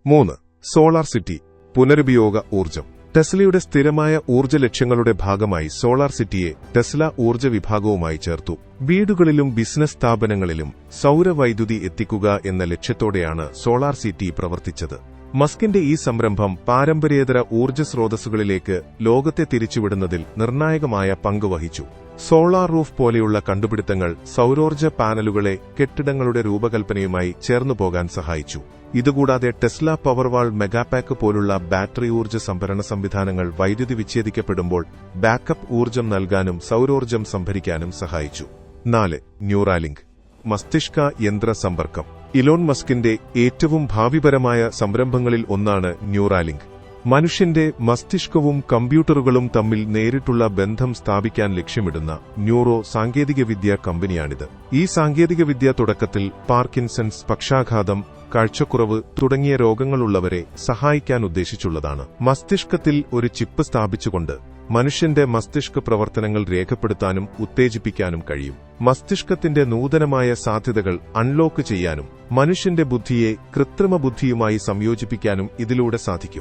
3. Solar city പുനരുപയോഗ ഊർജ്ജം. ടെസ്ലയുടെ സ്ഥിരമായ ഊർജ്ജ ലക്ഷ്യങ്ങളുടെ ഭാഗമായി സോളാർ സിറ്റിയെ ടെസ്ല ഊർജ്ജ വിഭാഗവുമായി ചേർത്തു. വീടുകളിലും ബിസിനസ് സ്ഥാപനങ്ങളിലും സൌരവൈദ്യുതി എത്തിക്കുക എന്ന ലക്ഷ്യത്തോടെയാണ് സോളാർ സിറ്റി പ്രവർത്തിച്ചത്. മസ്കിന്റെ ഈ സംരംഭം പാരമ്പര്യേതര ഊർജ്ജ സ്രോതസ്സുകളിലേക്ക് ലോകത്തെ തിരിച്ചുവിടുന്നതിൽ നിർണായകമായ പങ്ക് വഹിച്ചു. സോളാർ റൂഫ് പോലെയുള്ള കണ്ടുപിടുത്തങ്ങൾ സൌരോർജ്ജ പാനലുകളെ കെട്ടിടങ്ങളുടെ രൂപകൽപ്പനയുമായി ചേർന്നുപോകാൻ സഹായിച്ചു. ഇതുകൂടാതെ ടെസ്ല പവർവാൾ മെഗാപാക്ക് പോലുള്ള ബാറ്ററി ഊർജ്ജ സംഭരണ സംവിധാനങ്ങൾ വൈദ്യുതി വിച്ഛേദിക്കപ്പെടുമ്പോൾ ബാക്കപ്പ് ഊർജ്ജം നൽകാനും സൌരോർജ്ജം സംഭരിക്കാനും സഹായിച്ചു. 4. ന്യൂറാലിങ്ക് മസ്തിഷ്ക യന്ത്ര സമ്പർക്കം. ഇലോൺ മസ്കിന്റെ ഏറ്റവും ഭാവിപരമായ സംരംഭങ്ങളിൽ ഒന്നാണ് ന്യൂറാലിങ്ക്. മനുഷ്യന്റെ മസ്തിഷ്കവും കമ്പ്യൂട്ടറുകളും തമ്മിൽ നേരിട്ടുള്ള ബന്ധം സ്ഥാപിക്കാൻ ലക്ഷ്യമിടുന്ന ന്യൂറോ സാങ്കേതികവിദ്യ കമ്പനിയാണിത്. ഈ സാങ്കേതികവിദ്യ തുടക്കത്തിൽ പാർക്കിൻസൺസ്, പക്ഷാഘാതം, കാഴ്ചക്കുറവ് തുടങ്ങിയ രോഗങ്ങളുള്ളവരെ സഹായിക്കാൻ ഉദ്ദേശിച്ചുള്ളതാണ്. മസ്തിഷ്കത്തിൽ ഒരു ചിപ്പ് സ്ഥാപിച്ചുകൊണ്ട് മനുഷ്യന്റെ മസ്തിഷ്ക പ്രവർത്തനങ്ങൾ രേഖപ്പെടുത്താനും ഉത്തേജിപ്പിക്കാനും കഴിയും. മസ്തിഷ്കത്തിന്റെ നൂതനമായ സാധ്യതകൾ അൺലോക്ക് ചെയ്യാനും മനുഷ്യന്റെ ബുദ്ധിയെ കൃത്രിമ ബുദ്ധിയുമായി സംയോജിപ്പിക്കാനും ഇതിലൂടെ സാധിക്കും.